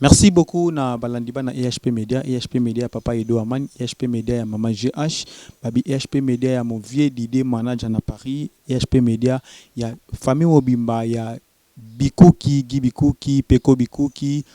Merci beaucoup na balandiba na EHP Media, EHP Media papa Edo Aman, EHP Media ya maman GH, babi EHP Media ya mon vieux Didé manager na Paris, EHP Media ya famille Mobimba ya Bikuki, Gibikuki, Peko Bikuki,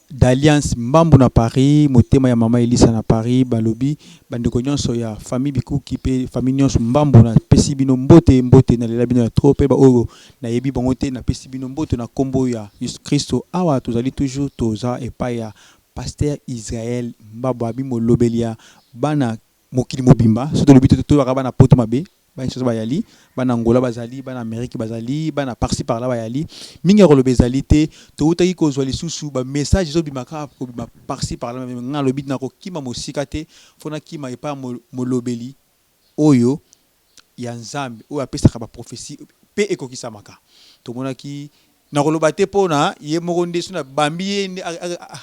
d'Alliance Mbambu na Paris, motema ya mama Elisa na Paris, balobi bandeko nyonso ya famille Bikuki pe famille nyonso Mbambu na pesi bino mbote na lela bino ya trop pe ba oyo na yebi bango te na pesi bino mbote na kombo ya Yesu Christo. Awa tozali toujours toza epai ya pasteur Israël Mbabo abi molobelia bana mokili mobimba soto lobi to bana poto mabe ba nsoso bayali bana Angola bazali bana Amérique bazali bana parci par là bayali mingi rolo bezali te to utaki ko zwa lisusu ba message zo bimaka ko bima parci par là nga lobi na ko kima mosika te fona kima epa molobeli oyo ya Nzambe oyo apesaka ba prophétie pe ekokisa maka to monaki na koloba te pona ye moko nde suna bambi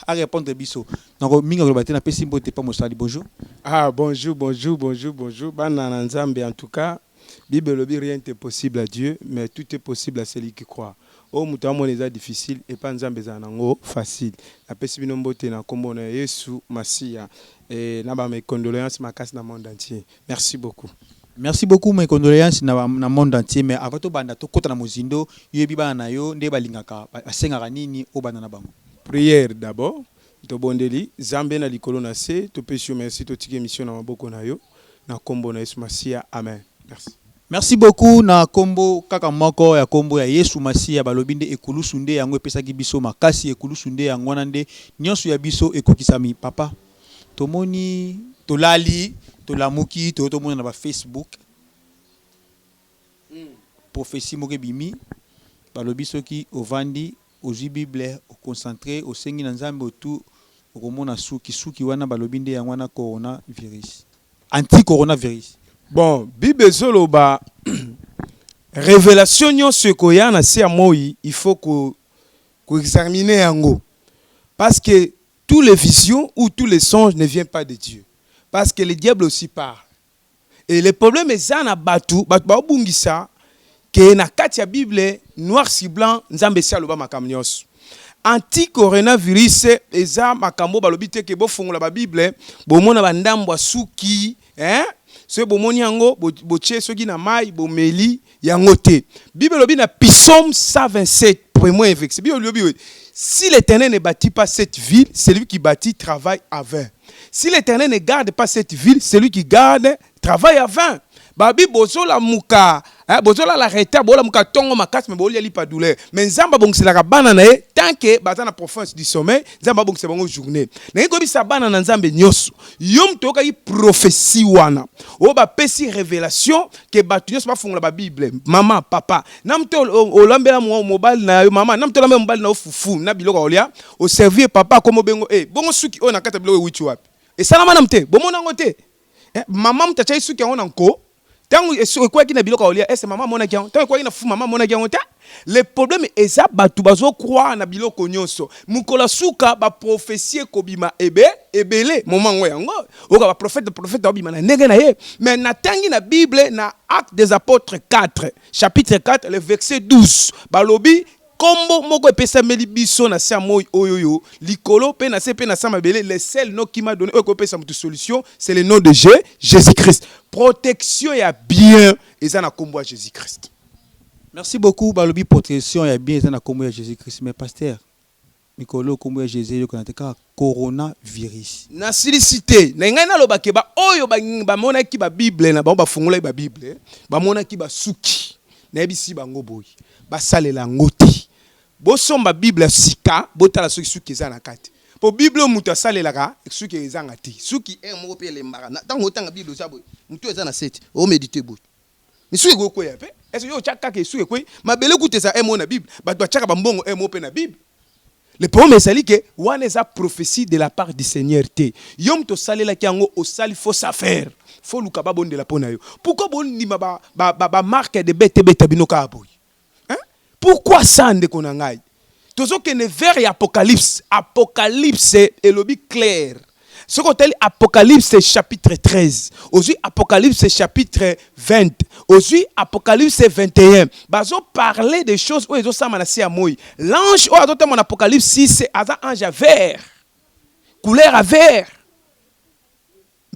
a répondre biso na ko mingi koloba te na pesi mbote pa mosali. Bonjour. Ah, bonjour. Bana na Nzambe, en tout cas, Bible lobi rien n'est possible à Dieu, mais tout est possible à celui qui croit. Oh, mutamo les difficile et pas Nzambe zanango facile. La pesi binombote na kombo na Yesu Masia et na ba mes condoléances makas na monde entier. Merci beaucoup. Merci beaucoup mes condoléances na monde entier, mais avant to banda to kota na mozindo yebi bana na yo nde balingaka asengaka nini o bana na bango. Prière d'abord. To bondeli Zambé na likolo na se to pesio merci to tike mission na maboko na yo na kombo na Yesu Masia. Amen. Merci. Merci beaucoup na kombo kaka moko ya kombo ya Yesu Masia balobi nde ekulusu nde yango epesaki biso makasi ekulusu nde yango wana nde nyonso ya biso ekokisami. Papa tomoni tolali tolamuki tomona na ba Facebook prophétie moko bimi balobi soki ovandi ozwi Bible au concentré au sengi na Nzambe autour okomona suki wana balobi nde yango wana coronavirus anti-coronavirus. Bon, Bible zoloba révélation nyonso ekoya na se moi, il faut ko examiner yango parce que tous les visions ou tous les songes ne viennent pas de Dieu parce que le diable aussi parle et le problème est ça na batu ba bungisa que na kati ya Bible noir sur blanc Nzambe si aloba makambo nyonso anti-coronavirus eza makambo balobi te ke bofongola ba Bible bomona bandambo suki so bomoni yango botie soki na mai bomeli yango te. Bible lobi na Psaume 127 premier verset. Bible lobi si l'Éternel ne bâtit pas cette ville, celui qui bâtit travaille à vain. Si l'Éternel ne garde pas cette ville, celui qui garde travaille à vain. Babi bozola muka bozola la reta bola muka tongo makasi me bolia li pa douleur mais nzamba bongsela ka bana na ye tant que bata na profondeur du sommeil nzamba bongsela bango journée na ko bisa bana na nzambe nyoso yom toka yi prophétie wana o ba pesi révélation que batu nyoso ba fongola ba Bible maman papa namto olambela mo mobile na yo maman namto lambela mobile na fufu na biloko olia o servir papa comme bengo bongo suki o na kata biloko wichi wapi et ça na manamte bomona ngote maman mtacha suki on anko. Tant que quoi qui n'a biloko olia est maman mona kian tant quoi ina fu maman mona kian ta le problème est ça batu bazo croire na biloko nyonso mukola suka ba prophétie kobima ebele moment ngo yango oka ba prophète obima na ndenge na ye mais na tangi na Bible na Actes des Apôtres 4 chapitre 4 le verset 12 balobi kombo moko epesa meli biso na sa moi oyoyo likolo pe na se pe na sa mabele le seul nom qui m'a donné ko pesa mutu solution c'est le nom de Jésus-Christ. Protection ya bien eza na kombo ya Jésus-Christ. Merci beaucoup balobi protection ya bien eza na kombo ya Jésus-Christ mais pasteur Mikolo kombo ya Jésus ko nateka coronavirus. Na silicité na ngai na lobake ba oyo ba mona ki ba Bible na ba fungola ba Bible ba mona ki ba suki na ebisi bango boy ba salela ngoti bosomba Bible sika botala soki suki eza na kati po Bible mutu asalelaka suki eza ngati suki moko pe lembaka tango tanga Bible za boy mutu eza na 7 o méditer boy misuki goko ya pe est-ce yo chaka ke suki ko mabele kutesa mo na Bible ba doit chaka bambongo mo pe na Bible. Le problème est que wana eza prophétie de la part du Seigneur te yom to salela kiango o sali faut ça faire faut luka ba bonde la pona yo pourquoi bon ni ba marque de bete binoka boy. Pourquoi ça ne konangai? Tozo que ne vers Apocalypse et lobby clair. Ce qu'on dit Apocalypse chapitre 13. Aujourd'hui, Apocalypse chapitre 20. Aujourd'hui, Apocalypse 21. Ils ont parlé des choses où ils ont ça manassi à moi. L'ange, où ils ont mon Apocalypse 6, c'est un ange à vert. Couleur à vert.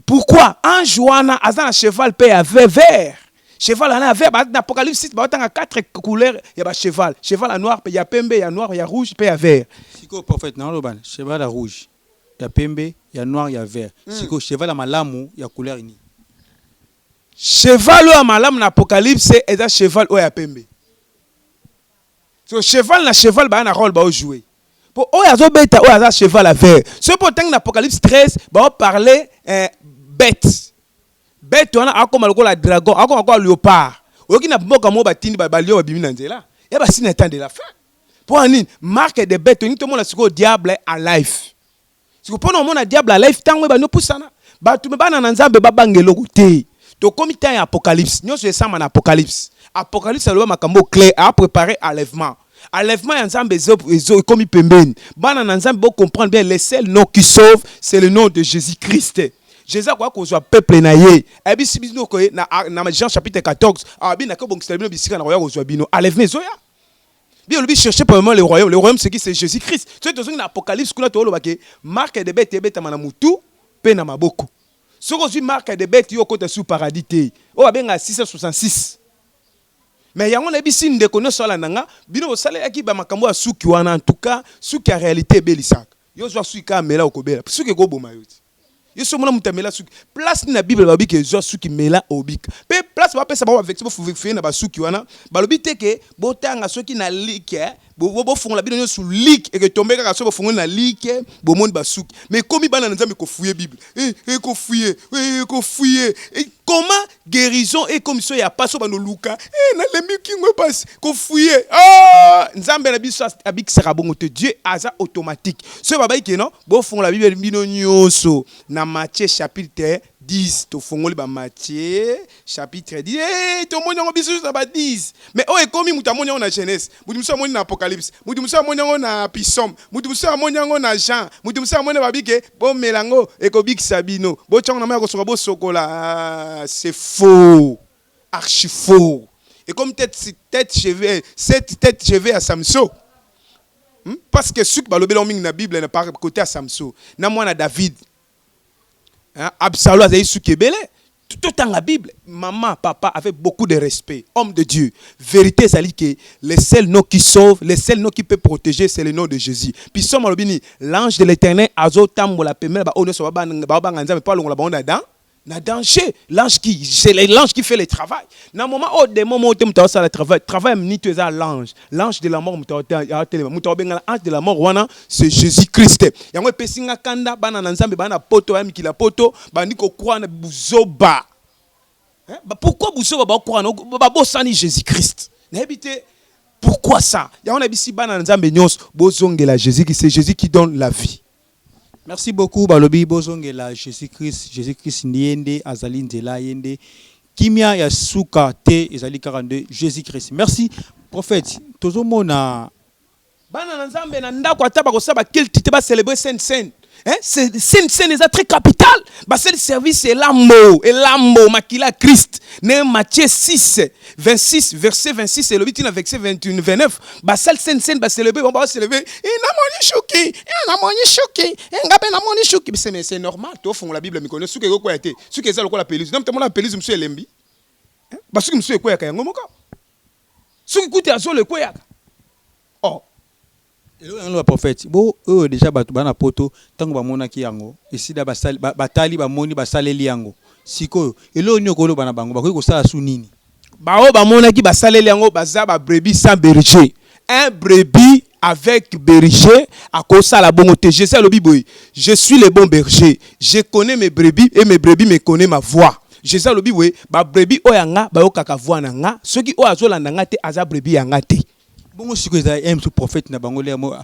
Pourquoi? Ange wana azan un cheval paye à vert. Cheval en vert, dans l'Apocalypse 6, il y a 4 couleurs, il y a cheval. Cheval à noir, il y a pembe, il y a noir, il y a rouge, il y a vert. Si le prophète non loban, cheval à rouge, il y a pembe, il y a noir, il y a vert. Si le cheval à malamu, il y a couleur ini. Cheval à malamu dans l'Apocalypse, c'est un cheval où il y a pembe. So cheval na cheval ba na rôle ba jouer. Pour oh ya zo beta oh ya cheval à vert. Ce pourtant dans l'Apocalypse 13, ba parler bête. Bête on a comme le dragon, a comme le léopard. Oki na boka mo batindi ba lion ba bimi na nzela. Ya ba sina temps de la fin. Pour ani marque des bêtes ni tout le monde siko diable à life. Siko pona mo na diable à life tango ba no pusana. Ba tu me ba na nzambe ba bangelo gote. To comité en Apocalypse, nous sommes en Apocalypse. Apocalypse c'est le makambo clair à préparer enlèvement. Enlèvement ensemble est comme pembeni. Bana ensemble bo comprendre bien le seul nom qui sauve, c'est le nom de Jésus-Christ. Jésus quoi qu'on soit peuple naïe. Et bien si nous na Jean chapitre 14, abi na ko bon stelbino bisika na royaume zo bino. Enlèvement zoya. Bien lui chercher pour le moment le royaume. Le royaume c'est qui? C'est Jésus-Christ. Tu sais dans Apocalypse kula to lo bake marque de bête na mutu pe na maboko. Ce que je marque de bêtes, yo côté sous paradis té. Oh abenga 666. Mais yango na bisi ndeko no sala nanga, bino sala yaki ba makambo ya suki wana en tout cas, suki a réalité belisaka. Yo zo suki ka mela okobela. Suki ko boma yo. Yo so mona mutamela suki. Place na Bible ba biki zo suki mela obika. Pe place ba pesa ba avec bo fufi na ba suki wana, ba lobi te ke botanga soki na like, bo fongola bino sous lik et que tomber ka so bo fongola na like, bo monde ba suki. Mais comme bana nzambe ko fouiller Bible. Ko fouiller. Comment guérison et comme ça y a pas so bano luka. Na lemi ki ngo passe ko fouiller. Ah, nzambe na biso abik sera bon te Dieu aza automatique. Ce baba ki non, bo fongola Bible bino nyonso na Matthieu chapitre 10 to fongoli ba Matthieu chapitre 10 to monyo biso na ba 10 mais o ekomi muta monyo na Genèse mutu muso monyo na Apocalypse mutu muso monyo na Psaume mutu muso monyo na Jean mutu muso monyo ba bike bo melango ekobik sabino bo tchonga na ma ko soka bo sokola c'est faux, archi faux. Et comme cette tête cheveux à Samson. Parce que ceux qui parlent de la Bible n'est pas côté à Samson. Na moi na David. Absalom a eu ce tout dans la Bible, maman, papa avec beaucoup de respect, homme de Dieu. Vérité, ça dit que le seul nom qui sauve, le seul nom qui peut protéger, c'est le nom de Jésus. Puis somme l'ange de l'Éternel azotam la pemel ba ono so ba nganza pas longa ba on na danger. L'ange qui c'est l'ange qui fait le travail. Na moment au des moments où tu le travail ni tu es l'ange. L'ange de la mort l'ange de la mort wana c'est Jésus-Christ. Yango pesinga kanda bana nzambe bana poto ya mikila poto bandi ko croire na buzoba. Pourquoi buzoba ba croire ba bosani Jésus-Christ? N'habite pourquoi ça? Yango na bisi bana nzambe nyos bozongela Jésus qui c'est Jésus qui donne la vie. Merci beaucoup balobi bozongela Jésus-Christ niende azali nzela yende kimia ya suka te ezali 42 Jésus-Christ. Merci prophète. Tozomona bana nzambe na ndako ataba ko saba quel titre ba célébrer Sainte-Seine. Hein, c'est très capital. Bah, c'est le service, c'est l'amour. Et l'amour, makila Christ. Né Matthieu 6, 26, verset 26, et le 8, verset 21, 29. Bah, c'est le bah, célébrer, on va célébrer. Et n'a moni choqué. Mais c'est normal. Tu vois, la Bible, me connaît. Ce que quoi été. Ce que c'est le quoi la peluse. Non, la peluse, monsieur Lembi. Bah, ce que monsieur quoi ya ngomoka. Ce qui coûte à le quoi ya. Oh. Le prophète bo déjà bana poto tango ba mona ki yango esida batali ba moni basaleli yango siko elo nyoko lo bana bango bakoki ko sala su nini ba o ba mona ki basaleli yango baza ba brebis sans berger un brebis avec berger à cause ça la bonne te Jésus le biboy je suis le bon berger je connais mes brebis et mes brebis me connaissent ma voix Jésus le biboy ba brebis oyanga ba okaka voix nanga ceux qui o azolanda nga te aza brebis yanga te. Bongo siko za sous prophète na bango le mo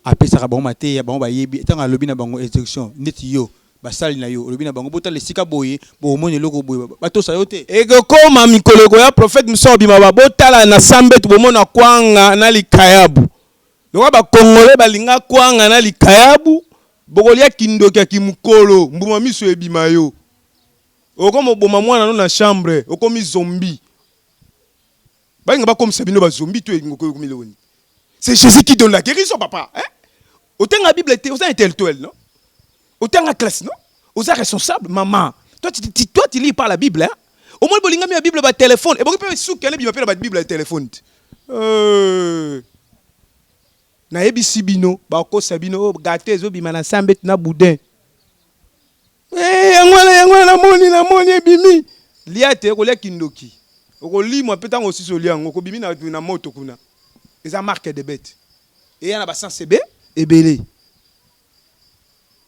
apesa bango mate ya bango ba yebi tanga lobi na bango instruction neti yo basali na yo lobi na bango bota le sika boye bo moni loko boye bato sa yote e ko koma mikoleko ya prophète msobi ma botala na sambe to bomona kwanga na likayabu lo ba kongole balinga kwanga na likayabu bokolia kindoki kimukolo mbuma miso ebima yo okomo boma mwana no na chambre okomi zombie bainga ba comme sabino ba zombie to ngoko miloni. C'est Jésus qui donne la guérison papa hein. Autant la Bible était autant intellectuel non, autant la classe non, autant responsable maman. Toi tu lis pas la Bible hein. Au moins bolinga mi la Bible ba téléphone et bon peut souki na bima pe la Bible téléphone. Na ebisi bino ba ko sabino gâté zo bima na sambe na boudin. Yangwana na moni ebimi. Liate ko le kindoki. Oko li mo petango aussi so liango ko bimi na moto kuna. Eza marque de bête. Et yana ba sans sebe ebele.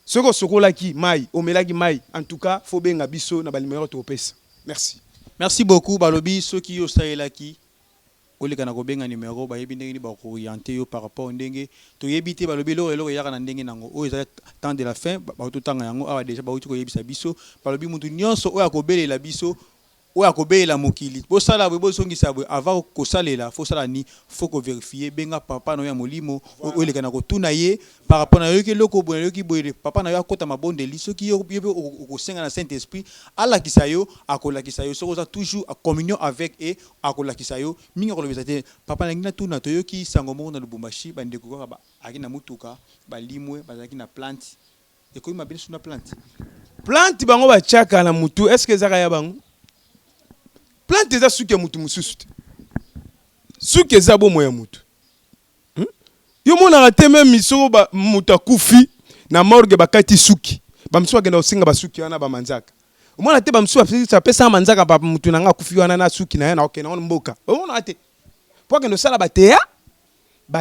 Soko sokola ki mai, omelaki mai. En tout cas, faut benga biso na ba numéro to pesa. Merci. Merci beaucoup balobi ceux qui yo saelaki. Oleka na kobenga numéro ba yebi ndenge ni ba ko orienter yo par rapport ndenge to yebite balobi lo yaka na ndenge nango o eza temps de la fin ba to tanga yango awa déjà ba uti ko yebisa biso balobi mutu nyonso o akobelela biso o akobelela mokili bo sala bo songisa bo avant ko salela faut sala ni faut ko vérifier benga papa no ya molimo o eleka na ko tuna ye par rapport na yoki loko bo yoki boyele papa na yo akota mabonde liso ki yo ko senga na Saint Esprit ala kisayo akola kisayo so za toujours en communion avec et akola kisayo minga ko lobisate papa na ngina tuna to yoki sango mo na Lubumbashi bande ko ba akina mutuka balimwe bazaki na plante e ko ima biso na plante Bango ba chaka na mutu est-ce que zaka ya bango plante za suki ya mutu mususu suki za bo moya mutu yo mona rate même misoko ba muta kufi na morgue bakati suki bamsu agenda osinga basuki wana ba manzaka mona te bamsu apesa pesa manzaka ba mutu nanga kufi wana na suki na yana okena on mboka mona ate po agenda sala ba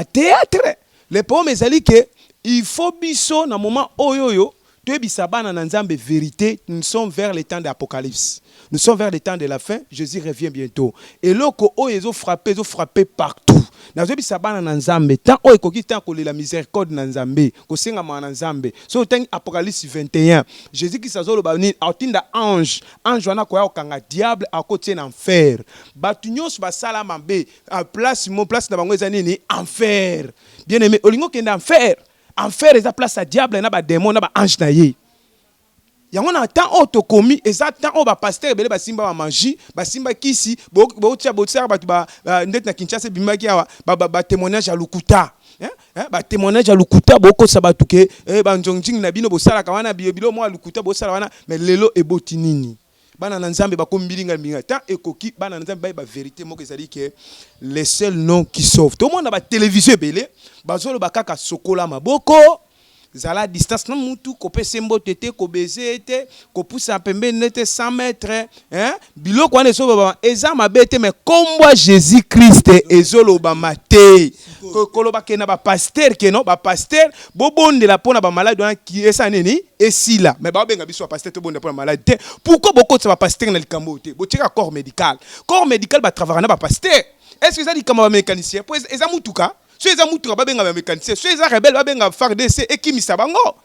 théâtre les poèmes ezali que il faut biso na moment oyoyo to ebisa bana na nzambe vérité. Nous sommes vers les temps d'Apocalypse. Nous sommes vers les temps de la fin. Jésus revient bientôt. Et là, ils ont frappé partout. Nous sommes vers les nzambe. Tant que la miséricorde na nzambe, ko senga ma nzambe. So tant Apocalypse 21. Jésus qui s'azolo ba ni autinda ange wana ko ya okanga diable akotie na enfer. Batunyos ba sala mambe a place na bango ezani ni enfer. Bien aimé, olingo kenda enfer. Enfer eza place à diable na ba démon na ba ange na ye. Yango na temps auto komi eza temps o ba pasteur belé ba simba ba magie ba simba kisi bo tia ba ndet na Kinshasa bimaki awa ba témoignage à lukuta ba témoignage à lukuta boko sabatuke ba njongjing na bino bo sala ka wana bilo mo lukuta bo sala wana mais lelo eboti nini bana na nzambe ba kombilinga mbinga tant ekoki bana na nzambe ba vérité moko ezali que les seuls noms qui sauvent tout le monde na ba télévision belé bazolo bakaka sokola maboko zala distance na mutu ko pese mbote te ko baiser te ko poussa pembe nete 100 mètres hein biloko wana so baba eza mabete mais kombo Jésus Christ ezolo ba mate ko loba ke na ba pasteur ke non ba pasteur bobonde la pona ba malade wana ki esa neni esila mais ba benga biso ba pasteur to bonde pona malade te pourquoi beaucoup de ba pasteur na likambo te bo tika corps médical ba travailler na ba pasteur est-ce que ça dit comme ba mécanicien pour eza mutuka so eza mutuka ba benga ba mécanicien so eza rebelle ba benga FARDC ekimisa bango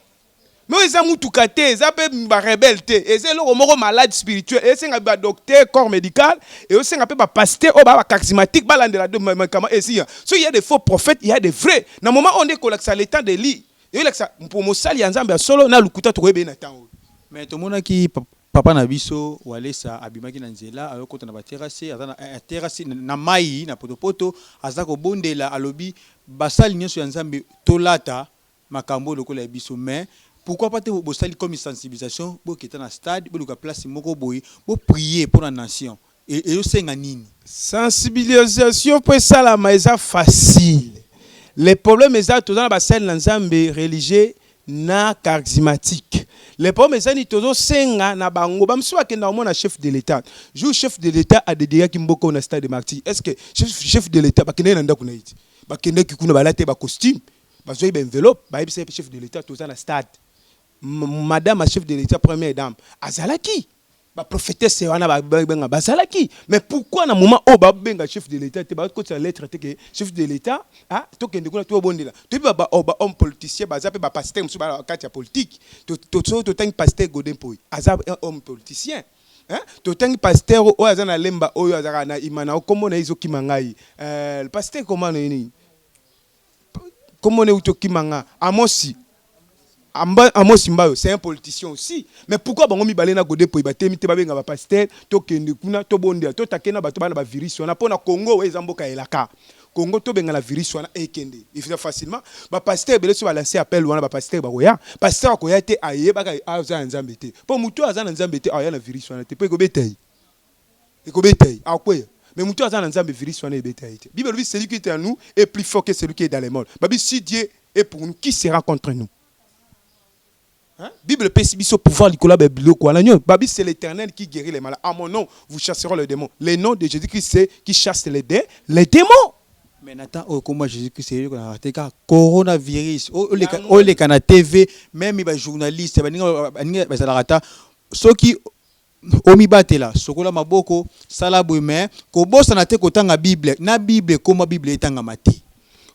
mais eza mutuka te eza pe ba rebelle te eza lo moko malade spirituel eza ba docteur corps médical et eza pe ba pasteur o ba charismatique ba landela de médicament ici so il y a des faux prophètes il y a des vrais na moment on est collecte le temps de lit et là pour mo sali ya nzambe solo na lukuta to koyebe na temps mais to mona ki papa na biso walesa abimaki na nzela ayokota na baterrasse azana terrasse na mai na potopoto azako bondela alobi basali nyonso ya nzambe tolata makambo lokola ya biso mais pourquoi pas te bosali comme sensibilisation bo keta na stade bo luka place moko boy bo prier pour la nation et yo senga nini sensibilisation pour ça la maisa facile les problèmes eza to dans basali na nzambe religieux na charismatique. Les problèmes c'est ni tozo senga na bango bamso akenda na chef de l'état. Jou chef de l'état a dédié kimboko na stade de martyr. Est-ce que chef de l'état bakende na ndako na iti. Bakende kikuna balate ba costume, bazoyi ba enveloppe, ba yebisa chef de l'état toza na stade. Madame chef de l'état première dame azalaki ba prophétesse wana ba benga bazalaki mais pourquoi na moment o ba benga chef de l'état te ba ko sa lettre te que chef de l'état ah to kende kuna to bondela to ba homme politicien ba zape ba pasteur musu ba kati ya politique to tangi pasteur Godin Poy azab un homme politicien hein to tangi pasteur o azana lemba oyo azaka na imana komona izo kimangai le pasteur comment nini comment ne uto kimanga amosi Amos Simbayo, c'est un politicien aussi. Mais pourquoi bango mi balena godé pour ibate mi te babenga ba pasteur to kende kuna to bonde to takena bato bana ba virus wana pona Congo we zamboka elaka. Congo to benga la virus wana ekende. Il fait facilement ba pasteur bele so ba lancer appel wana ba pasteur ba koya. Pasteur koya te aye ba ka aza nzambe te. Po mutu aza nzambe te aya na virus wana te pe ko betay. E ko betay. Akwe. Mais mutu aza nzambe virus wana e betay te. Bible dit celui qui est en nous est plus fort que celui qui est dans les morts. Babi si Dieu est pour nous, qui sera contre nous? Hein? Bible peut se pouvoir Nicolas Biblico. Babi c'est l'Éternel qui guérit les malades. À mon nom, vous chasserez les démons. Le nom de Jésus-Christ c'est qui chasse les démons. Mais Nathan, comment Jésus-Christ c'est le coronavirus, les canaux TV, même les journalistes, ceux qui omibate là, sokola maboko, salaboume, kobosa na te kotanga Bible, na Bible comme Bible etanga mati.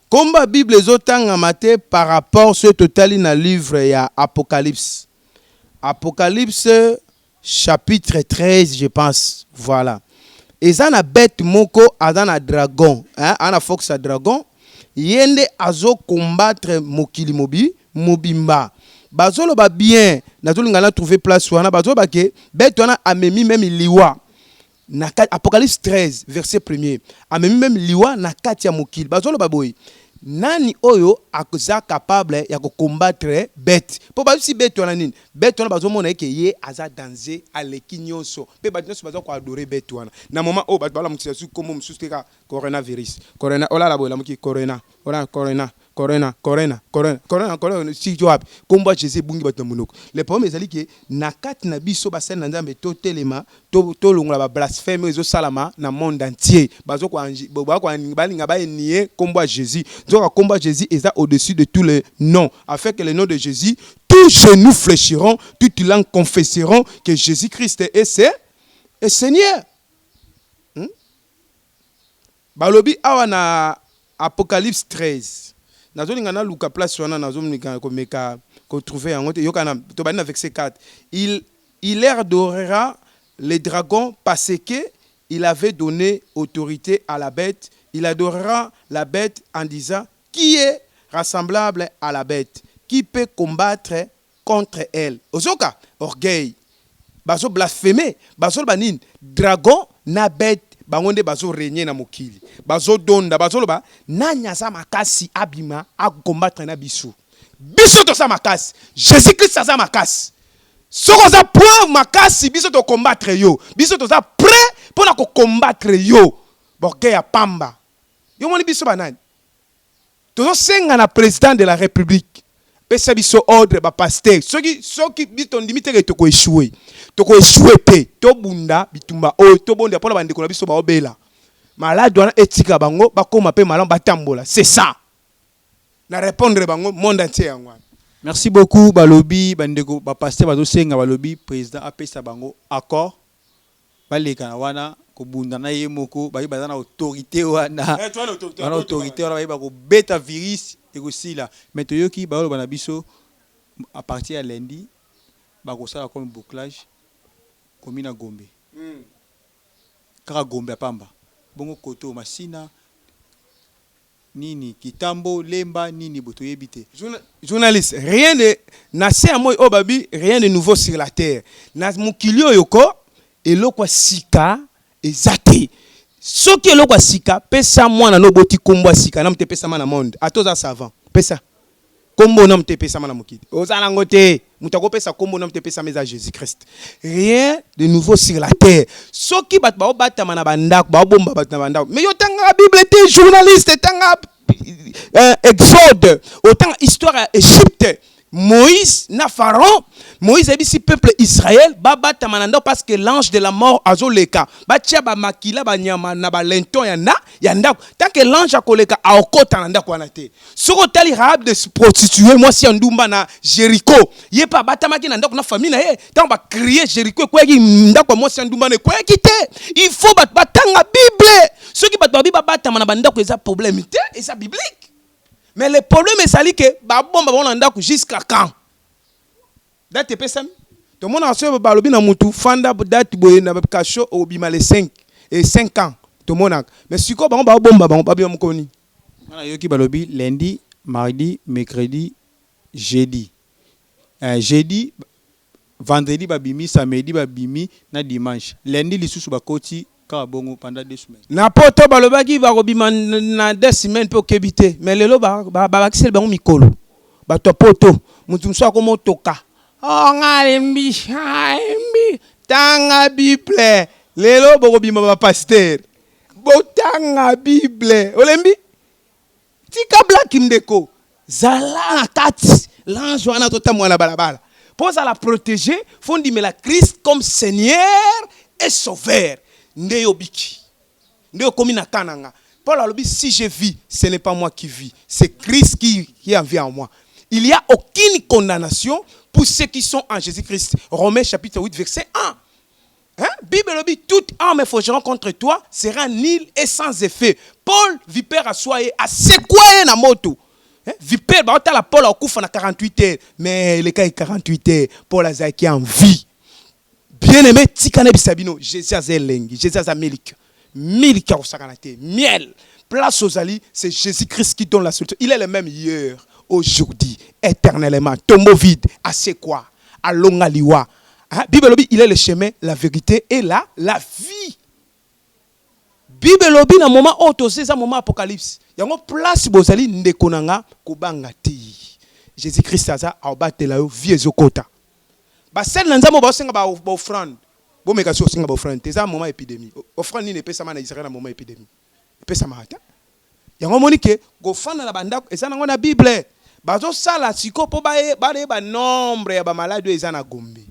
Comme la Bible est autant maté par rapport à ce total dans le livre il y a Apocalypse. Apocalypse chapitre 13 je pense. Voilà. Et ça na bête moko azana dragon, hein, ana fox a dragon, yende azo combattre mokili mobimba. Bazolo ba bien, nazolo ngana trouver place wana bazolo ba ke bête wana amemi même liwa. Na Apocalypse 13 verset 1er. Amemi même liwa na kati ya mokili. Bazolo ba boy. Nani oyo akoza capable ya ko combattre bête. Po ba si bête wana nini? Bête wana bazo mona ke ye aza danger aleki nyonso. Pe ba nyonso bazo ko adorer bête wana. Na moment o ba bala mutisa su comme musteka coronavirus. Corona ola la boy la muki corona. Ola corona. Corona, si tu as combat Jésus bungi bato monoko. Le problème est que na kat na biso ba sen nzambe to telema to longola ba blasphème ezo salama na monde entier. Bazo ko anji ba ko balinga ba nier combat Jésus. Zo combat Jésus est au-dessus de tous les noms. Afin que le nom de Jésus, tous genoux fléchiront, toutes langues confesseront que Jésus-Christ est Seigneur. Balobi awana Apocalypse 13. Nazolinga luka place wana nazomnika komeka ko trouver en yokana to bana verset 4. Il leur adorera les dragons parce que il avait donné autorité à la bête. Il adorera la bête en disant qui est rassemblable à la bête, qui peut combattre contre elle. Ozoka orgueil. Bazo blasphémer, bazo banin dragon na bête. Bangonde bazo régner na mokili bazo donda bazo loba nanya za makasi abima a combattre na biso to sa makasi Jésus Christ sa makasi soko za point makasi biso to combattre yo biso to za prêt pour na ko combattre yo borge ya pamba yo moni biso banani to senga na président de la République pesa biso ordre ba pasteur soki bito ndimite to ko échouer te to bunda bitumba o to bonde pona bandeko na biso ba obela malade wana etika bango bakoma pe malam batambola c'est ça na répondre bango monde entier yango. Merci beaucoup balobi bandeko ba pasteur bazo senga balobi président apesa bango accord baleka na wana ko bunda na yemoko ba yiba na autorité wana wana autorité wana ba yiba ko beta virus et aussi là mais to yoki ba bana biso à partir de lundi ba ko sala comme bouclage komina Gombe. Kaka Gombe pamba. Bongo koto masina nini kitambo lemba nini boto yebite. Journaliste, rien de na se amoy obabi, rien de nouveau sur la terre. Na mukilio yoko eloko sika ezate. Soki eloko sika pesa mwana no boti kombo sika na mte pesa mana monde. Atoza savant. Pesa. Kombo na mte pesa mana mukidi. Ozala ngote. Mutako pesa kombo na mte pesa meza Jésus-Christ. Rien de nouveau sur la terre. Soki bat ba obata mana bandako, ba bomba bat na bandako. Mais yo tanga Bible te journaliste tanga Exode, autant histoire Égypte. Moïse na Pharaon, Moïse a dit si peuple Israël baba tamanando parce que l'ange de la mort azoleka. Ba tia ba makila ba nyama na ba lenton yanda tant que l'ange akoleka a okota nanda kwa te. Soko tali Rahab de se prostituer moi si ndumba na Jéricho. Yé pa batamaki nanda na famille na ye. Tant ba crier Jéricho kwa ki ndako moi si ndumba ne kwa kité. Il faut batanga Bible. Ceux qui batba Bible batamana banda ko eza problème té et ça biblique. Mais le problème est que babomba bonanda jusqu'à quand? Date pesam. Tout le monde a su balobi na mutu fanda date boye na kacho obima les 5 ans. Tout le monde. Mais si ko babomba babia mukoni. Ana yoki balobi lundi, mardi, mercredi, jeudi. jeudi vendredi babimi samedi babimi na dimanche lundi lisusu bakoti kaka bongo pendant 2 semaines na poto balobaki bakobima na 2 semaines mpe okebi te mais lelo babakiseli bango mikolo bato poto mutu mosusu akomotoka ngalembi tanga bible lelo bokobima bapaster botanga bible olembi tika blaki ndeko zala na kati l'ange wana totambola na balabala pose à la protéger fondimela Christ comme Seigneur et Sauveur nde yobiki nde yokomi na kananga Paul alobi si je vis ce n'est pas moi qui vis c'est Christ qui en vit en moi. Il n'y a aucune condamnation pour ceux qui sont en Jésus-Christ. Romains chapitre 8 verset 1. Hein? Bible dit toute arme forgée contre toi sera nulle et sans effet. Paul vipère à soi et à secouer na moto. Vipère ba la Paul a kufa na 48 heures mais le cas est 48 heures Paul a qui en vie. Bien-aimé tikane bisabino Jésus azelengi Jésus azamelik. Milika osakanate miel. Place aux alliés, c'est Jésus-Christ qui donne la solution. Il est le même hier, aujourd'hui, éternellement. Tombeau vide, à c'est quoi? À l'ongaliwa. Bible lobby, il est le chemin, la vérité et la vie. Bible lobby, dans le moment où c'est un moment apocalypse. Il y a une place où vous ndekonanga kubangati. Jésus-Christ a abattu la vie zokota. Ba sel nanzamo ba senga ba offrande. Bo meka so senga ba offrande. C'est un moment épidémie. Offrande ni ne peut sama na Israël un moment épidémie. Peut sama hata. Yango monike go fana na bandako ezana ngona Bible. Bazo sala siko po ba nombre ya ba malade ezana gombe.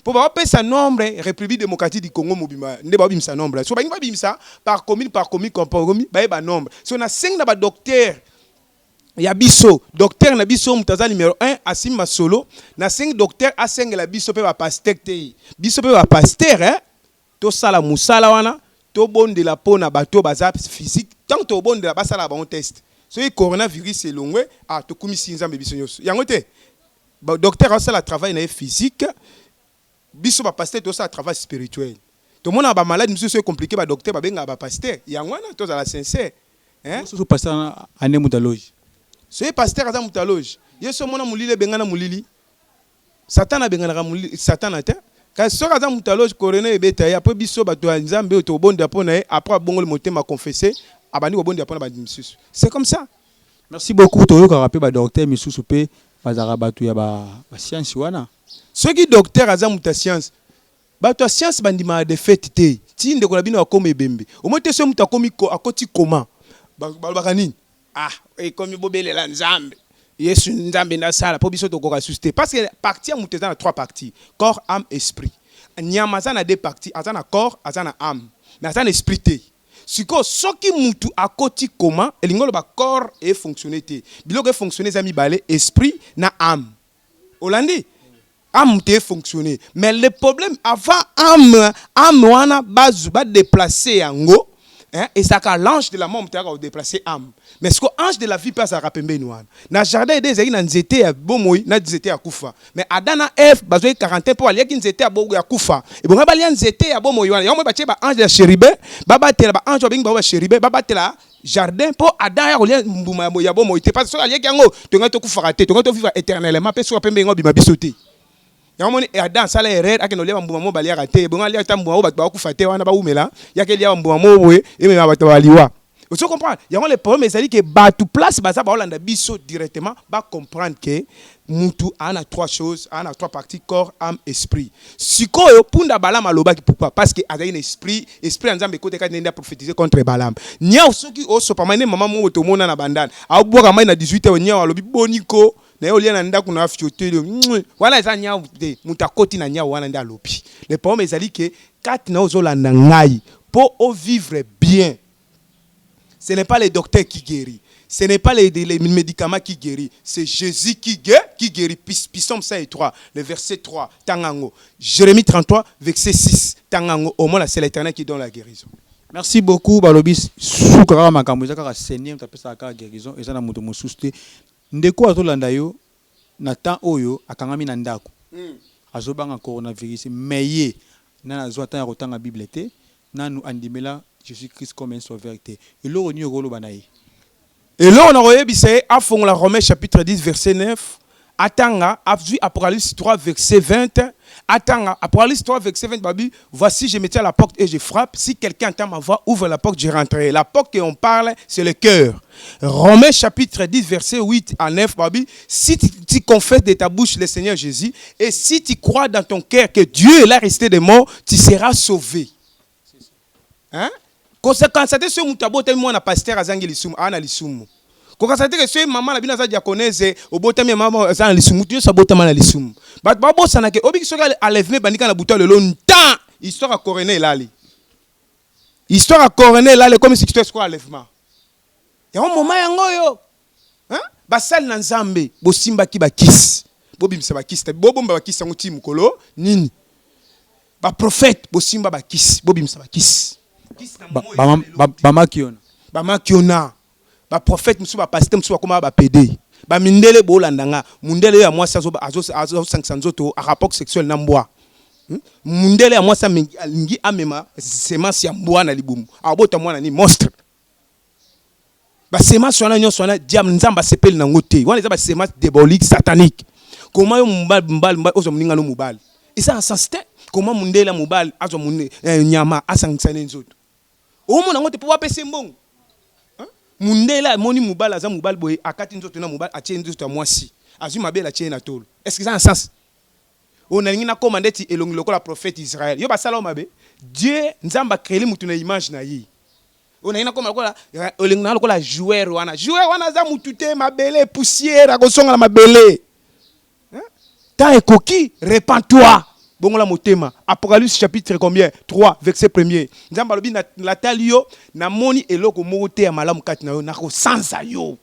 Pour ba pesa nombre République démocratique du Congo mobima nde ba bimisa nombre. So ba ngi ba bimisa par commune compromis ba nombre. So na senga ba docteur ya biso docteur na biso mutaza numéro 1 asim masolo na 5 docteur a 5 la biso pe ba pasteur te biso pe ba pasteur to sala musala wana to bonde la pona bato baza physique tant to bonde la basala ba on test so y coronavirus elongwe to kumisi nzambe biso nyoso yango te ba docteur a sala travail na physique biso ba pasteur to sala travail spirituel to mona ba malade biso so compliqué ba docteur ba benga ba pasteur yango wana to za la sincère so pasteur ane mutaloji. Ce pasteur a mutaloge. Yeso mona mulile bengana mulili. Satan a bengana mulili. Satan a te. Quand ce a mutaloge corona et beta après biso bato nzambe to bonde apona après bongo le motema confessé abani bonde apona ba dimsus. C'est comme ça. Merci beaucoup to ka rappeler ba docteur misusu pe bazara bato ya ba science wana. Ceux qui docteur a muta science. Bato science bandima de fait te. Ti ndeko na bino akoma ebembe. Au moins te so muta komi akoti comment. Bakani. Et comme bobele la nzambe yesu nzambe na sala po biso to koka susté parce que partie a muteza na 3 parties corps âme esprit nyama za na 2 parties azana corps azana âme mais azana esprit te siko soki mutu akoti comment elingolo ba corps et fonctionner te biloko fonctionner za mibale esprit na âme olandi âme te fonctionner mais le problème avant âme wana bazu ba déplacer yango. Et ça quand l'ange de la mort a déplacé âme. Mais ce que l'ange de la vie passe à rapember nous. Dans le jardin des aïe dans zété à bomoy, na zété à kufa. Mais Adana F bazoé 40 pour aller qui zété à bomoy à kufa. Et bon rabalian zété à bomoy. Y'a moi baché ba ange de chéribé, baba tela ba ange bing baba chéribé, baba tela jardin pour Adam ya olien mbuma ya bomoy. Te pas sur aller qui ngo, tu ngato kufa raté, tu ngato vivre éternellement, pe sur pembe ngo bima bisoté. Y'a moni Adam sala erreur a que no lia mbuma mo balia raté, bon alia tambuma ba kufa te wana ba umela, ya que lia mbuma mo boye et me ba baliwa. Vous comprenez? Il y a le problème, c'est que bah tout place, bah ça va Hollande biso directement, bah comprendre que mutu a 3 choses, a 3 parties corps, âme, esprit. Siko yo punda balam aloba qui pourquoi? Parce que a un esprit ensemble côté quand il a prophétisé contre balam. Nya osoki o sopamane maman mo to mona na bandane. A boka mai na 18h nya alobi boniko na yo lia nda kuna afiote. Voilà ça nya mutakoti na nya wana nda lobi. Le problème c'est que quand na ozolanda ngai pour vivre bien. Ce n'est pas les docteurs qui guérissent. Ce n'est pas les médicaments qui guérissent. C'est Jésus qui guérit. Psaume 103, le verset 3, Tangango. Jérémie 33, verset 6, Tangango. Au moins, c'est l'Éternel qui donne la guérison. Merci beaucoup, Balobi. Soukara makambo zaka Seigneur tapesa ka guérison et ça na muto mosuste. Ndeko azolanda yo na temps oyo akangami na ndako. Azobanga coronavirus meye na azwata ya kotanga Bible te na nu andimela Jésus-Christ comme un sauveur. Et là, on a Romains chapitre 10, verset 9. Attends, Apocalypse 3, verset 20. Attends, Apocalypse 3, verset 20, Babi, voici, je me tiens à la porte et je frappe. Si quelqu'un entend ma voix, ouvre la porte, je rentrerai. La porte qu'on parle, c'est le cœur. Romains chapitre 10, verset 8 à 9, Babi, si tu confesses de ta bouche le Seigneur Jésus, et si tu crois dans ton cœur que Dieu est là resté des morts, tu seras sauvé. Hein? Quand ça te fait mutabo, tu es pasteur à Zangi Lissumu, Ana Lissumu. Quand ça te fait maman la bina za diaconese, au botami maman za Lissumu, tu es sabotama na Lissumu. But babo sanake, obi qui soit enlèvement bandika na buta le longtemps, histoire à coroner lali. Histoire à coroner lali comme si tu es quoi enlèvement. Ya un moment yango yo. Hein? Basal na Nzambe, bo simba ki ba kiss. Bo bimsa ba kiss, bo bomba ba kiss ngoti mukolo nini. Ba prophète, bo simba ba kiss, bo bimsa ba kiss. Ba makiona. Ba prophète musu ba pasteur musu ba koma ba PD. Ba mindele bo landanga. Mundele ya mwasi azo 500 zoto a rapport sexuel na mbwa. Mundele ya mwasi alingi amema semence ya mbwa na libumu. Abota mwana ni monstre. Ba semence wana nyonso wana diable nzamba sepeli na ngote. Wana eza ba semence diabolique satanique. Comment yo mbal ozo mninga no mubali. Isa insensité. Comment mundele mubali azo munne nyama asangsane nzoto. Omo na ngote po ba pese mbongo. Mundela moni mubali aza mubali boye akati nzoto na mubali atie nzoto ya mwasi. Azu mabela tie na tolo. Est-ce que ça a un sens? On a ngina commandé ti elongi lokola prophète Israël. Yo ba sala mabe. Dieu nzamba créer mutu na image na yi. On a ngina commandé lokola elongi na lokola joueur wana. Joueur wana za mutute mabele poussière akosonga na mabele. Ta ekoki, repens-toi. Bongola motema. Apocalypse chapitre combien? 3, verset 1er. Nzamba lobi na talio na moni eloko mote ya malamu kati na yo na ko sansa yo.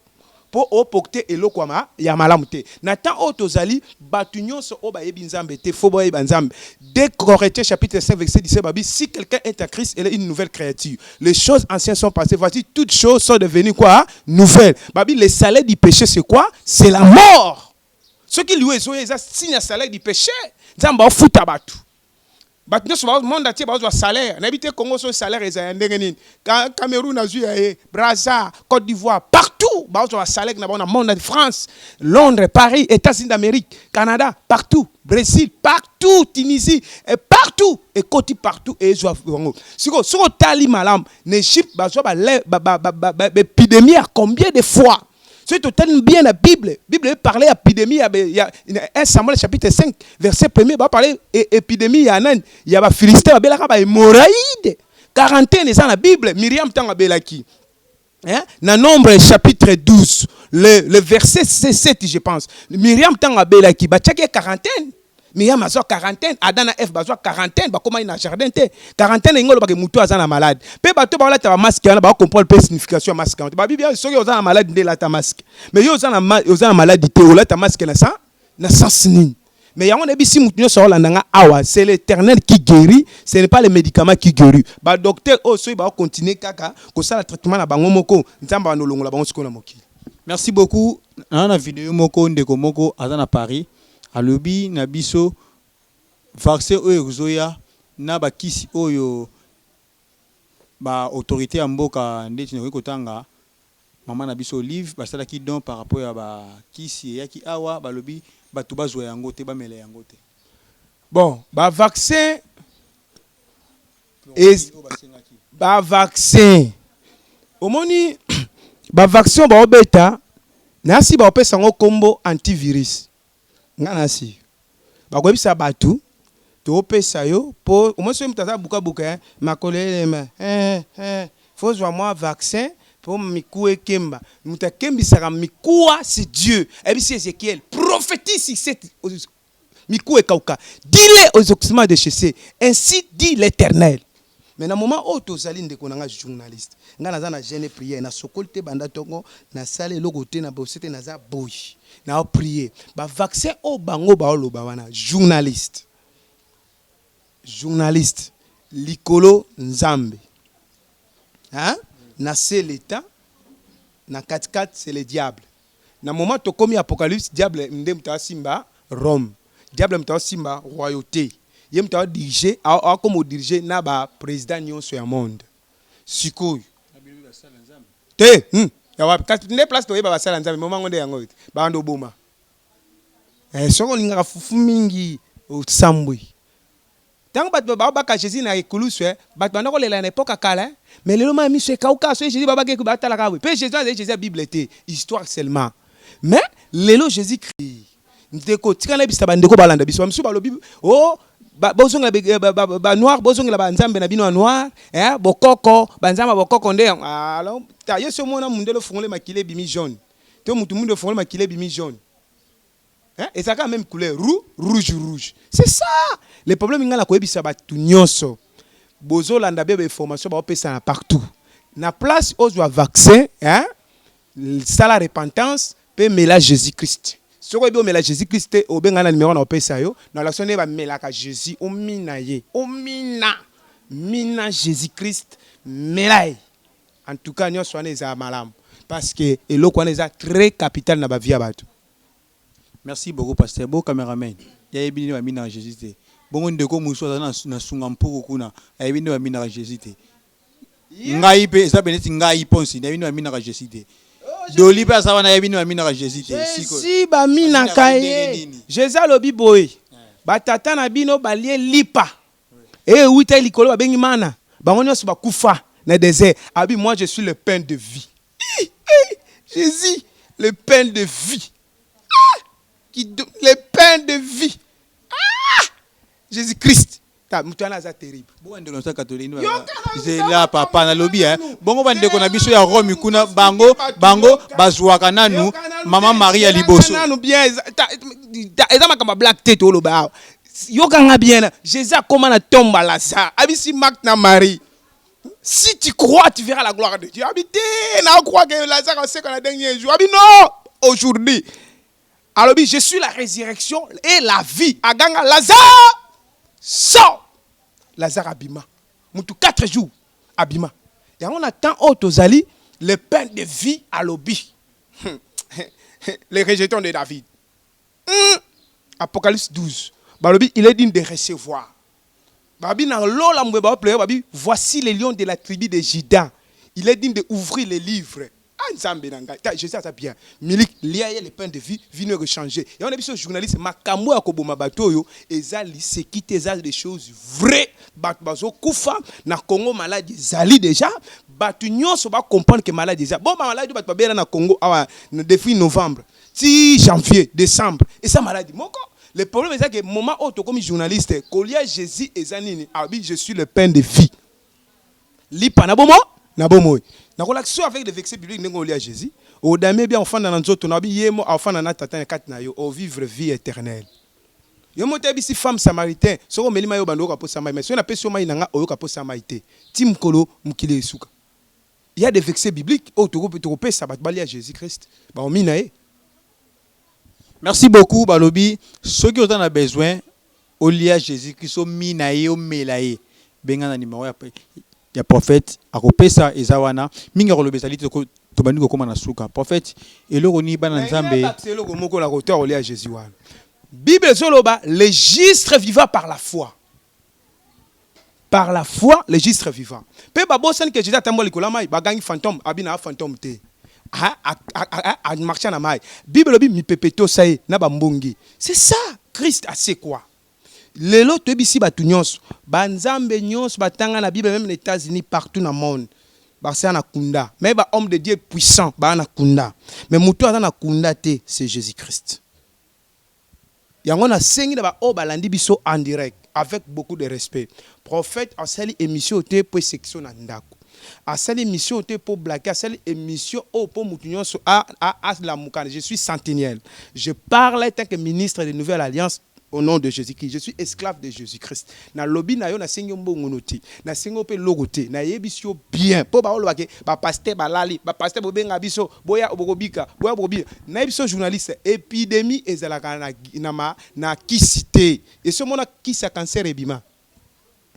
Po opokte eloko ya malamu te. Na tan o tozali batu nyonso o ba yebi nzambe te fo ba yebi nzambe. Dès Corinthiens chapitre 5 verset 17 babi si quelqu'un est en Christ, il est une nouvelle créature. Les choses anciennes sont passées, voici toutes choses sont devenues quoi? Nouvelles. Babi le salaire du péché c'est quoi? C'est la mort. Ce qui lui est signe salaire du péché. Nzamba futa batu. Batu nyonso ba monde atier ba salaire. Na bité Congo so salaire eza ndenge nini. Cameroun azui Brazza, Côte d'Ivoire, partout ba salaire na ba monde de France, Londres, Paris, États-Unis d'Amérique, Canada, partout, Brésil, partout, Tunisie et partout et côté partout et zo Congo. Siko tali malam, n'Égypte ba épidémie à combien de fois? C'est totalement bien la Bible. La Bible parlait d'épidémie. Il y a 1 Samuel chapitre 5, verset 1er. Il parler d'épidémie. Il y a des Philistins, il y a des hémorroïdes. Quarantaine est dans la Bible. Myriam tanga belaki. Dans Nombre chapitre 12, le verset 7, je pense. Myriam tanga belaki. Bah, tchèque quarantaine. Myriam a zo quarantaine. Adam et Eve a zo quarantaine. Bah, comment il a jardin te? Quarantaine, il y a des mouton à malade. Pe bato ba la ta masque, on va comprendre la signification masque. Ba Bible, ceux qui ont un malade de la ta masque. Mais ils ont un malade de la ta masque na sens ni. Mais il y a un bisi mouton sur la nanga awa. C'est l'Éternel qui guérit. Ce n'est pas les médicaments qui guérit. Bah docteur, oh, ceux qui va continuer kaka, que ça le traitement na bango moko. Nzamba no longo la bango siko na moki. Merci beaucoup. Dans la vidéo moko ndeko moko azana Paris. Alobi na biso vaccin oyo zoya na bakisi oyo ba autorité ya mboka ndeti na kotanga mama na biso Olive basala ki don par rapport à ba kisi ya ki awa balobi batu bazwa yango te ba mele yango te. Bon, ba vaccin ba vaccin omoni ba vaccin ba obeta na si ba opesa ngo kombo antivirus. Ngana si bakwebisa batu to opesa yo po omoso mutaza buka buka makole faut voir moi vaccin pour mikue kemba mutakembisa mikua c'est Dieu et puis c'est Ézéchiel prophétise sur cette mikue kauka dis-le aux occupants de chasser ainsi dit l'Éternel. Mais na moment où tozali ndeko nanga journaliste ngana za na jeune prière na sokolte banda tongo na sale logote na bosete na za boy na prier ba vaccin o bango ba oloba wana journaliste likolo nzambe hein na c'est l'état na 4 c'est le diable na moment to komi apocalypse diable ndem ta simba Rome diable mta simba royauté yem ta diriger a comme diriger na ba président nyonso ya monde sikoyo te ya wa 4 place to yeba ba sala nzambe moment ngonde yango ba ndo boma soko linga fufu mingi osambwi. Tant que baba Jésus na ekulusu bato bana kolela na époque kala mais lelo ma miso ekauka so Jésus baba ke batala ka pe Jésus a Jésus Bible était histoire seulement mais lelo Jésus Christ ndeko tikana bisa bandeko balanda biso msu balobi oh bozonga ba noir bozonga ba nzambe na bino noir bokoko banzamba bokoko nde alors ta yeso mona mundelo fungole makile bimi jaune to mutu mundo fungole makile bimi jaune. Et ça a quand même couleur rouge. C'est ça. Le problème est que les gens sont bozo landa bebe information ba opesa partout. Na place où doit vaccin, ça la repentance peut mêler Jésus-Christ. Ce qu'on veut mêler Jésus-Christ au benga na numéro na opesa yo, na l'action ba mêler ka Jésus o minaye. O mina Jésus-Christ mêler. En tout cas, nous sommes les malam parce que eloko est très capital na ba vie bato. Merci beaucoup, pasteur. Bon caméraman. Il y a bien mis dans Jésus. Bon, on déco mousso na sungampo kuna. Il y a bien mis dans Jésus. Ngai pe ça benet ngai ponsi. Il y a bien mis dans Jésus. Doli pa ça va na bien mis dans Jésus. Si ba mina kaye. Jésus lobi boy. Ba tata na bino balie lipa. Et uita likolo ba bengi mana. Ba ngoni so ba kufa na désert. Abi moi je suis le pain de vie. Jésus, le pain de vie. Les pains de vie. Jésus-Christ. C'est terrible. Bon, on est catholique. C'est là, papa, na lobby. Bon, on va dire qu'on a besoin de Rome, kuna bango, bazouakana nous, maman Marie Liboso. Bien, et black tête au loba. Yokanga bien. Jésus comment na tombe à Lazare. Abisi Marc na Marie. Si tu crois, tu verras la gloire de Dieu. Habité, na croit que Lazare sait qu'on a dernier jour. Abi non, aujourd'hui. Alors, je suis la résurrection et la vie. Aganga Lazare sort. Lazare abima. Moutou 4 jours abima. Et on attend Otozali le pain de vie à l'obi. Les rejetons de David. Apocalypse 12. Balobi, il est digne de recevoir. Babi dans l'eau la moueba pleurer babi. Voici les lions de la tribu de Juda. Il est digne d'ouvrir les livres. Je sais ça bien. Milik, lié le pain de vie, vient rechanger. Et on a vu ce journaliste, Makamou Akoboma Batoyo, Ezali, c'est qui des choses vraies. Batbazo Koufa, na Congo malade, Zali déjà. Batunion, ça va comprendre que malade déjà. Bon, malade, Batbabela na Congo, depuis novembre, 6 janvier, décembre. Et ça maladie. Le problème est que, moment où tu comme journaliste, Kolia Jésus et Zanini, je suis le pain de vie. Lipa, nabomo, nabomo. Na relation avec des versets bibliques nous lia Jésus au dame bien enfant dans nzoto na bi yemo enfant na tata kat na yo au vivre vie éternelle yo moté bisi femme samaritain soko melima yo bando ka po samai mais so na peso mai nanga oyo ka po samai te tim kolo mukile suka. Il y a des versets bibliques au to pe sabat balia Jésus Christ ba o minae. Merci beaucoup balobi ceux qui ont besoin au lia Jésus Christ au minae au melae benga na numéro il y a prophète akopesa ezawana minga kolobesali to bandi ko koma na suka prophète eloko bana nzambe eloko moko la auteur olia Jésus wana Bible soloba le juste vivant par la foi. Par la foi le juste vivant. Pe babo sen que Jésus atambo likola mai bagangi fantôme abina fantôme te. A marcher na mai. Bible bi mi pepeto sai na bambongi. C'est ça Christ a c'est quoi? Lelo to bisi batu nyonso banzambe nyonso batanga na Bible même les États-Unis partout dans le monde basa na kunda mais ba homme de Dieu puissant ba na kunda mais mutu ata na kunda te c'est Jésus-Christ yango na sengi na ba o balandi biso en direct avec beaucoup de respect prophète a sali émission te pour section na ndako a sali émission te pour blaguer a sali émission o pour mutu nyonso a la mukana je suis centeniel je parle en tant que ministre de Nouvelle Alliance. Au nom de Jésus-Christ, je suis esclave de Jésus-Christ. Na lobby na yo na sengi mbongonoti, na sengo pe logote, na yebisio bien. Po ba olobake, ba pasteur ba lali, ba pasteur bobenga biso, boya obogobika, boya bobi. Na yebisio journaliste, épidémie ezalaka na kisité. Et ce mona kisi a cancer ebima.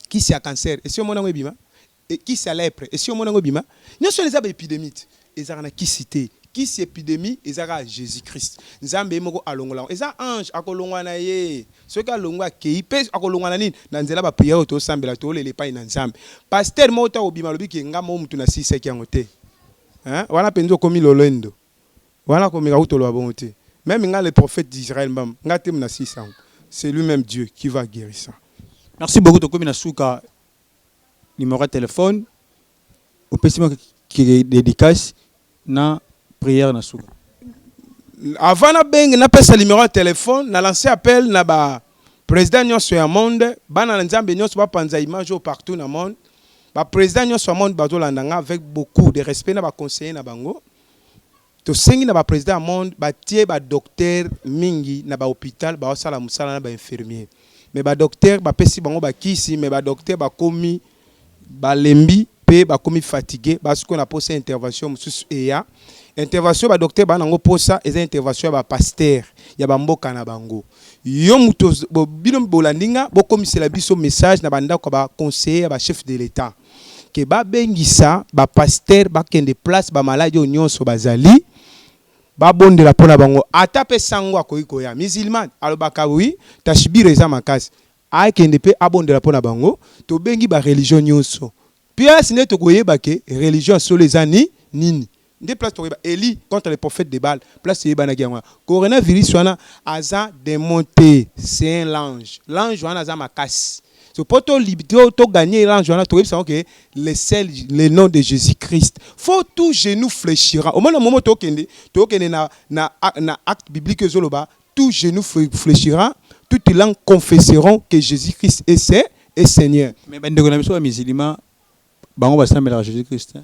Kisi a cancer, et ce mona ebima. Et kisi a lèpre, et ce mona ebima. Nyoso les aba épidémie, ezalaka na kisité. Qui c'est épidémie ezaka Jésus-Christ nzambe moko alongola eza ange akolongwa na ye soki alongwa kei pe akolongwa na nini na nzela ba prière to sambela to lele pa ina nzambe pasteur mota obima lobi ke ngamo mutu na sisa ki yango te wana penzo komi lolendo wana komika utolo bongo te Même le prophète d'Israël, c'est lui-même Dieu qui va guérir ça. Merci beaucoup de communiquer sur numéro de téléphone. Au pessimum qui dédicace na prière na souka. Avant na beng na pesa numéro de téléphone, na lancé appel na ba président nyonso ya monde, bana nzambe nyonso ba panza image partout na monde. Ba président nyonso ya monde bazo landanga avec beaucoup de respect na ba conseiller na bango. To sengi na ba président monde ba tie ba docteur mingi na ba hôpital ba sala musala na ba infirmier. Mais ba docteur ba pesi bango ba kisi, mais ba docteur ba komi ba lembi pe ba komi fatigué parce qu'on a posé intervention mususu eya. Intervention ba docteur ba nango posa eza intervention ba pasteur ya ba mboka na bango. Yo muto bino bolandinga bo komisela biso message na banda ko ba conseiller ba chef de l'état. Que ba bengisa ba pasteur ba kende place ba malade nyonso bazali ba bondela pona bango ata pe sango akoiko ya musulman alobaka oui tashibira eza makasi a kende pe abondela pona bango to bengi ba religion nyonso puis siné to koyeba ke religion solo eza nini des places to Élie contre les prophètes de Baal place yeba na gangwa coronavirus wana aza démonté c'est un l'ange wana aza makasi. So pour to gagner l'ange, que le nom de Jésus-Christ. Faut tout genou fléchira. Au moment où tu na acte biblique zoloba, tout genou fléchira, toutes les langues confesseront que Jésus-Christ est Seigneur. Mais ben de connaissance musulman, bango va s'amener à Jésus-Christ.